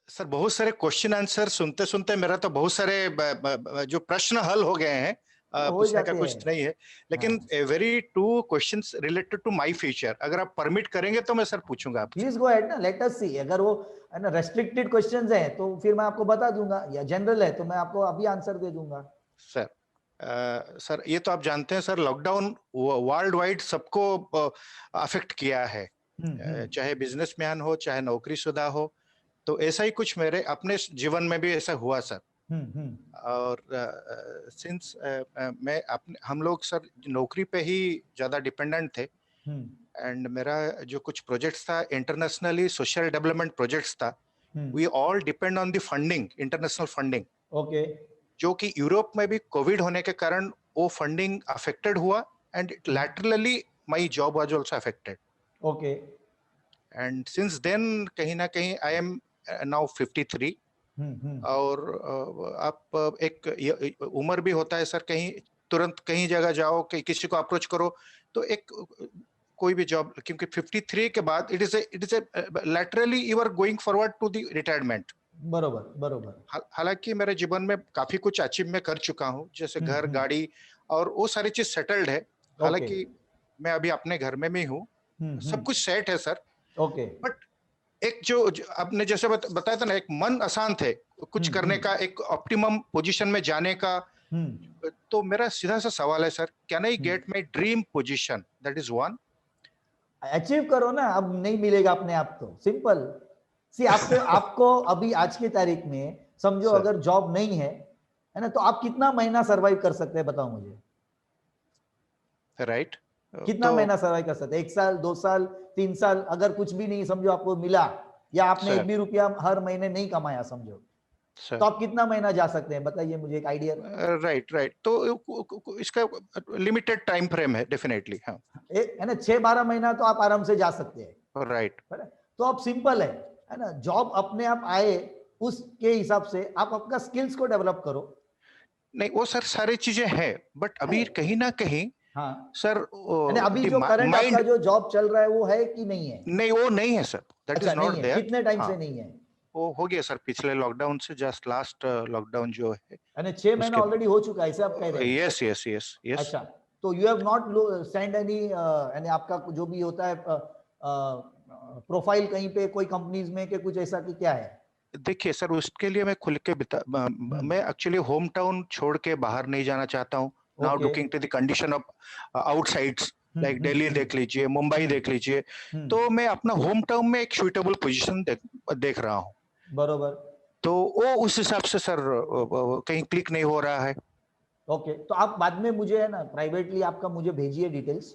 Sir बहुत सारे question answer सुनते सुनते मेरा तो बहुत सारे जो प्रश्न हल हो गए हैं। हो पूछने का जाते कुछ हैं। नहीं है, लेकिन हाँ, very two questions related to my future, अगर आप परमिट करेंगे तो मैं सर पूछूंगा आपसे। प्लीज गो अहेड ना, लेट अस सी। अगर वो है ना रेस्ट्रिक्टेड क्वेश्चंस हैं तो फिर मैं आपको बता दूंगा, या जनरल है तो मैं आपको अभी आंसर दे दूंगा। सर सर ये तो आप जानते हैं सर, लॉकडाउन वर्ल्ड वाइड सबको अफेक्ट किया है। हम्म। चाहे बिजनेसमैन हो चाहे नौकरीशुदा हो, तो ऐसा ही कुछ मेरे अपने जीवन में भी ऐसा हुआ सर। हम्म। और सिंस मैं अपने हम लोग सर नौकरी पे ही ज्यादा डिपेंडेंट थे। हम्म। एंड मेरा जो कुछ प्रोजेक्ट्स था इंटरनेशनली सोशल डेवलपमेंट प्रोजेक्ट्स था, we all depend on the funding, international funding. Okay. जो कि यूरोप में भी कोविड होने के कारण वो फंडिंग अफेक्टेड हुआ, and it laterally my job was also affected. Okay. And since then कहीं ना कहीं आई एम नाउ 53। हम्म। और आप एक उम्र भी होता है सर, कहीं तुरंत कहीं जगह जाओ, कि किसी को अप्रोच करो तो एक कोई भी जॉब, क्योंकि 53 के बाद it is a laterally you are going forward to the retirement. बरोबर बरोबर। हालांकि मेरे जीवन में काफी कुछ अचीव मैं कर चुका हूँ, जैसे घर गाड़ी और वो सारी चीज सेटल्ड है। ओके। हालांकि मैं अभी अपने घर में भी हूँ, सब कुछ सेट है सर। ओके। बट एक जो आपने जैसे बताया था ना, एक मन अशांत है कुछ करने का, एक ऑप्टिमम पोजीशन में जाने का। हम्म। तो मेरा सीधा सा सवाल है sir, can I get my dream position, that is one. Achieve करो ना, अब नहीं मिलेगा अपने आप तो, सिंपल सी। आपके आपको अभी आज की तारीख में समझो सर अगर जॉब नहीं है ना, तो आप कितना महीना सरवाइव कर सकते हैं बताओ मुझे। राइट। कितना तो महीना सरवाइव कर सकते हैं? 1 साल, 2 साल, 3 साल? अगर कुछ भी नहीं समझो आपको मिला, या आपने एक सर भी रुपया हर महीने नहीं कमाया समझो, तो सर आप कितना महीना जा सकते हैं बताइए मुझे एक आइडिया। राइट राइट, तो इसका लिमिटेड टाइम फ्रेम है डेफिनेटली। हाँ एक है ना 6-12 महीना तो आप आराम से जा सकते हैं, राइट। है ना? तो अब सिंपल है ना, जॉब अपने आप आए उसके हिसाब से आप अपना स्किल्स को डेवलप करो। नहीं वो सर सारी चीजें हैं, बट है, अभी कहीं ना कहीं हाँ, सर है ना? अभी जो करंट आपका माइंड, जो जॉब चल रहा है वो है कि नहीं है? नहीं वो नहीं है सर, दैट अच्छा इज नहीं नॉट है, देयर। कितने टाइम हाँ से नहीं है? वो हो गया सर पिछले लॉकडाउन से, जस्ट लास्ट लॉकडाउन जो है है ना, 6 महीना उसके। ऑलरेडी हो चुका है ऐसे आप कह रहे हैं? Yes yes yes yes. अच्छा, तो you have not send any, यानी आपका जो भी होता है प्रोफाइल कहीं पे कोई कंपनीज में के कुछ ऐसा कि क्या है? देखिए सर उसके लिए मैं खुल के मैं एक्चुअली होम टाउन छोड़ के बाहर नहीं जाना चाहता हूँ। Now okay. Looking to the condition of outsides, like Delhi देख लीजिए, मुंबई देख लीजिए। तो मैं अपना होम टाउन में एक सुइटेबल पोजीशन देख रहा हूँ। बरोबर। तो वो उस हिसाब से सर कहीं क्लिक नहीं हो रहा है। ओके, तो आप बाद में मुझे है ना प्राइवेटली आपका मुझे भेजिए details.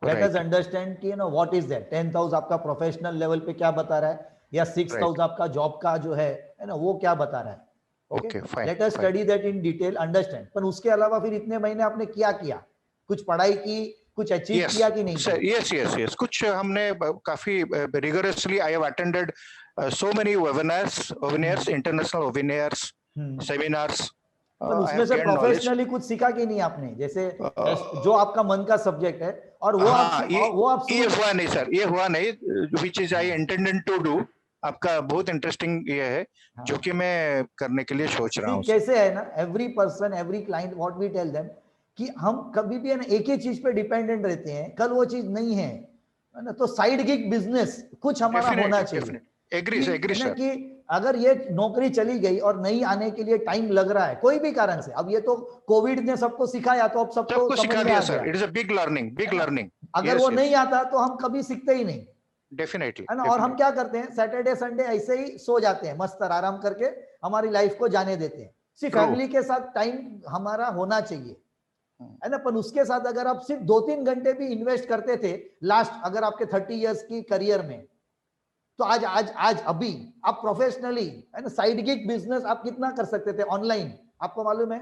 Let us right understand कि ना व्हाट इज दैट 10,000 आपका प्रोफेशनल लेवल पे क्या बता रहा है, या राइट 6,000 आपका जॉब का जो है ना वो क्या बता रहा है। Okay, okay fine let us fine. Study that in detail, understand. पर उसके अलावा फिर इतने महीने आपने क्या किया? कुछ पढ़ाई की, कुछ अचीव यस किया कि नहीं सर, किया? यस यस यस, कुछ हमने काफी rigorously I have attended so many webinars, international webinars, hmm. Seminars. पर आई उसमें हैव से गेन नॉलेज। प्रोफेशनली कुछ सीखा कि नहीं आपने? जैसे जो आपका मन का सब्जेक्ट है और हाँ वो आप ये शुरू। हुआ नहीं सर, ये हुआ नहीं, विच इज आई हाँ इंटेंडेड टू डू। आपका बहुत इंटरेस्टिंग ये है, जो कि हाँ। मैं करने के लिए सोच रहा सी हूँ सर। कैसे है ना, every person every client what we tell them कि हम कभी भी है ना एक ही चीज पे डिपेंडेंट रहते हैं, कल वो चीज नहीं है ना, तो साइड गिग बिजनेस कुछ हमारा होना डेफिनेटली चाहिए। डेफिनेटली एग्री कि एग्री है ना सर। कि अगर ये नौकरी चली गई और नहीं आने के लिए टाइम लग रहा है कोई भी कारण से, अब ये तो कोविड ने सबको सिखाया तो अब सबको सबको समझ सिखा में दिया आ सर, गया, it is a big learning, big है ना? लर्निंग। अगर वो यस नहीं यस, आता तो हम कभी सीखते ही नहीं, डेफिनेटली है ना? और हम डेफिनेटली। क्या करते हैं, सैटरडे संडे ऐसे ही सो जाते हैं, मस्त आराम करके हमारी लाइफ को जाने देते हैं। सिर्फ ट्रू। फैमिली के साथ टाइम हमारा होना चाहिए, है ना? पर उसके साथ अगर आप सिर्फ 2-3 घंटे भी इन्वेस्ट करते थे लास्ट, अगर आपके 30 इयर्स की करियर में, तो आज आज आज अभी आप प्रोफेशनली, है ना, साइड गिग बिजनेस आप कितना कर सकते थे ऑनलाइन, आपको मालूम है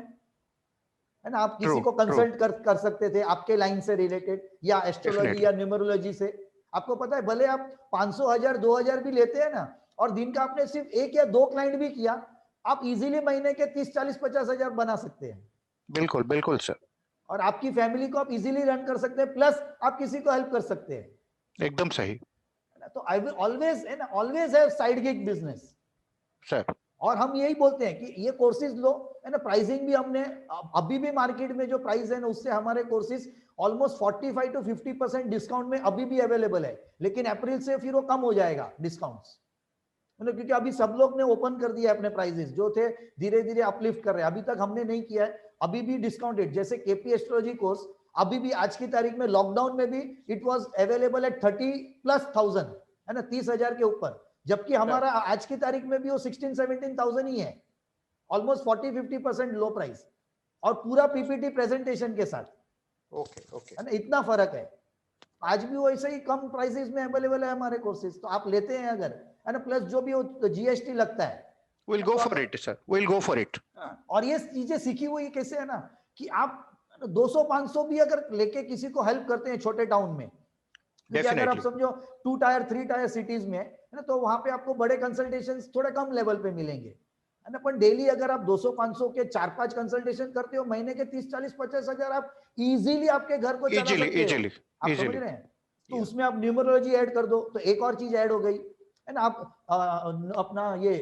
ना? आप ट्रू किसी को ट्रू, कंसल्ट कर सकते थे आपके लाइन से रिलेटेड, या एस्ट्रोलॉजी डेफिनेटली। या न्यूमरोलॉजी से। आपको पता है भले आप 500 हजार 2,000 भी लेते हैं ना, और दिन का आपने सिर्फ 1 या 2 क्लाइंट भी किया, आप इजीली महीने के 30, 40, 50 हजार बना सकते हैं, बिल्कुल बिल्कुल सर, और आपकी फैमिली को आप इजीली रन कर सकते हैं, प्लस आप किसी को हेल्प कर सकते हैं। एकदम सही। तो आई विल ऑलवेज, है ना, always have side gig business. Sir और हम यही बोलते हैं कि ये कोर्सेज लो, है ना। प्राइसिंग भी हमने अभी भी मार्केट में जो प्राइस है ना उससे हमारे कोर्सेज ऑलमोस्ट 45 to 50% डिस्काउंट में अभी भी अवेलेबल है, लेकिन अप्रैल से फिर वो कम हो जाएगा डिस्काउंट्स, मतलब क्योंकि अभी सब लोग ने ओपन कर दिया अपने प्राइसेस जो थे, धीरे धीरे अपलिफ्ट कर रहे हैं। अभी तक हमने नहीं किया है, अभी भी डिस्काउंटेड। जैसे केपी एस्ट्रोलॉजी कोर्स अभी भी आज की तारीख में लॉकडाउन में भी इट वाज अवेलेबल एट 30,000+, है ना, 30,000 के ऊपर, जबकि हमारा आज की तारीख में भी वो 16-17,000 ही है, ऑलमोस्ट 40-50% लो प्राइस, और पूरा पीपीटी प्रेजेंटेशन के साथ। ओके ओके, है ना, इतना फर्क है। आज भी वो ऐसे ही कम प्राइसेस में अवेलेबल है हमारे कोर्सेज, तो आप लेते हैं अगर, है ना, प्लस जो भी वो जीएसटी लगता है, we'll go for it sir, we'll go for it। और ये चीजें सीखी हुई कैसे है ना कि आप 200-500 भी अगर लेके किसी को हेल्प करते हैं छोटे टाउन में, क्योंकि अगर आप समझो 2 टायर 3 टायर सिटीज में, है ना, तो वहां पे आपको बड़े कंसल्टेशन थोड़े कम लेवल पे मिलेंगे, है ना। पर डेली अगर आप 200-500 के 4-5 कंसल्टेशन करते हो, महीने के 30-40-50 हजार आप इजीली आपके घर को चला सकते हो। आप समझ रहे हैं? तो उसमें आप न्यूमरोलॉजी ऐड कर दो तो एक और चीज ऐड हो गई, है ना। आप अपना ये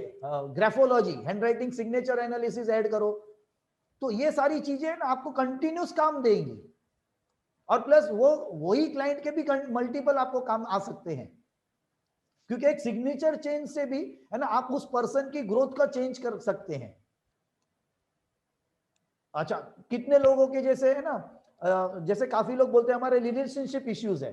graphology, handwriting signature analysis add करो, तो ये सारी चीजें ना आपको कंटिन्यूस काम देंगी, और प्लस वो वही क्लाइंट के भी मल्टीपल आपको काम आ सकते हैं, क्योंकि एक सिग्नेचर चेंज से भी, है ना, आप उस पर्सन की ग्रोथ का चेंज कर सकते हैं। अच्छा, कितने लोगों के जैसे है ना, जैसे काफी लोग बोलते हैं हमारे रिलेशनशिप इश्यूज है,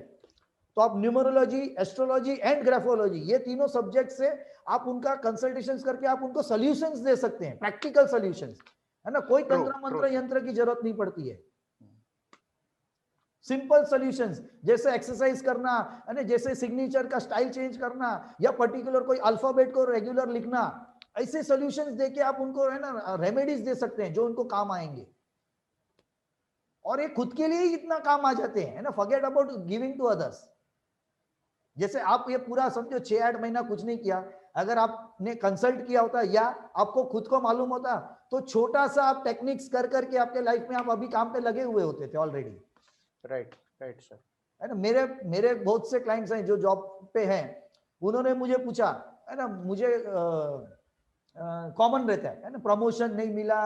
तो आप न्यूमरोलॉजी, एस्ट्रोलॉजी एंड ग्राफोलॉजी, ये तीनों सब्जेक्ट से आप उनका कंसल्टेशंस करके आप उनको सॉल्यूशंस दे सकते हैं, प्रैक्टिकल सॉल्यूशंस, है ना। कोई तंत्र मंत्र यंत्र की जरूरत नहीं पड़ती है, सिंपल सॉल्यूशंस, जैसे एक्सरसाइज करना, है ना, जैसे सिग्नेचर का स्टाइल चेंज करना, या पर्टिकुलर कोई अल्फाबेट को रेगुलर लिखना, ऐसे सॉल्यूशंस देके आप उनको, है ना, रेमेडीज दे सकते हैं जो उनको काम आएंगे, और ये खुद के लिए ही इतना काम आ जाते हैं, है ना। Forget about giving to others. जैसे आप ये पूरा समझो 6-8 महीना कुछ नहीं किया, अगर आपने कंसल्ट किया होता या आपको खुद को मालूम होता, तो छोटा सा आप टेक्निक्स कर करके आपके लाइफ में आप अभी काम पे लगे हुए होते थे ऑलरेडी। राइट राइट सर, है ना। मेरे बहुत से क्लाइंट्स हैं जो जॉब पे हैं, उन्होंने मुझे पूछा, है ना, मुझे कॉमन रहता है ना, प्रमोशन नहीं मिला,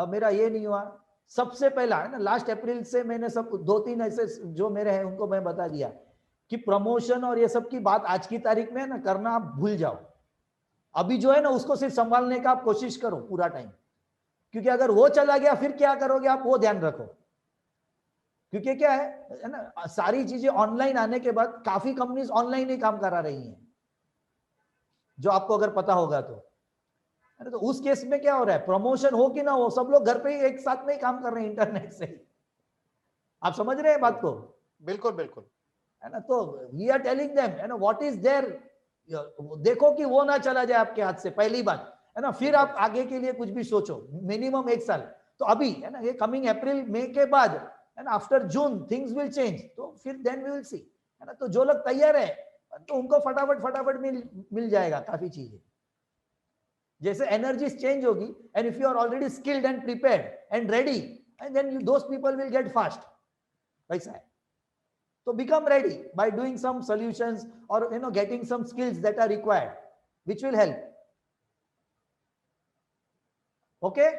मेरा ये नहीं हुआ। सबसे पहला, है ना, लास्ट अप्रैल से मैंने सब 2-3 ऐसे जो मेरे हैं उनको मैं बता दिया कि प्रमोशन और ये सब की बात आज की तारीख में, है ना, करना आप भूल जाओ। अभी जो है ना उसको सिर्फ संभालने का आप कोशिश करो पूरा टाइम, क्योंकि अगर वो चला गया फिर क्या करोगे आप, वो ध्यान रखो। क्योंकि क्या है ना, सारी चीजें ऑनलाइन आने के बाद काफी कंपनीज ऑनलाइन ही काम करा रही हैं, जो आपको अगर पता होगा तो। तो उस केस में क्या हो रहा है, प्रमोशन हो कि ना हो, सब लोग घर पे ही एक साथ में ही काम कर रहे हैं इंटरनेट से। आप समझ रहे हैं बात को? बिल्कुल बिल्कुल, है ना। तो वी आर टेलिंग देम, है ना, व्हाट इज देयर, देखो कि वो ना चला जाए आपके हाथ से, पहली बात, है ना। फिर आप आगे के लिए कुछ भी सोचो, मिनिमम 1 साल। तो अभी, है ना, ये कमिंग अप्रैल मई के बाद, है ना, after June things will change, तो फिर देन वी विल सी, है ना। तो जो लोग तैयार है तो उनको फटाफट मिल जाएगा काफी चीजें। जैसे एनर्जी चेंज होगी, and if you are already skilled and prepared and ready, and then those people will get fast, वैसा है। So become ready by doing some solutions, or, you know, getting some skills that are required, which will help. Okay.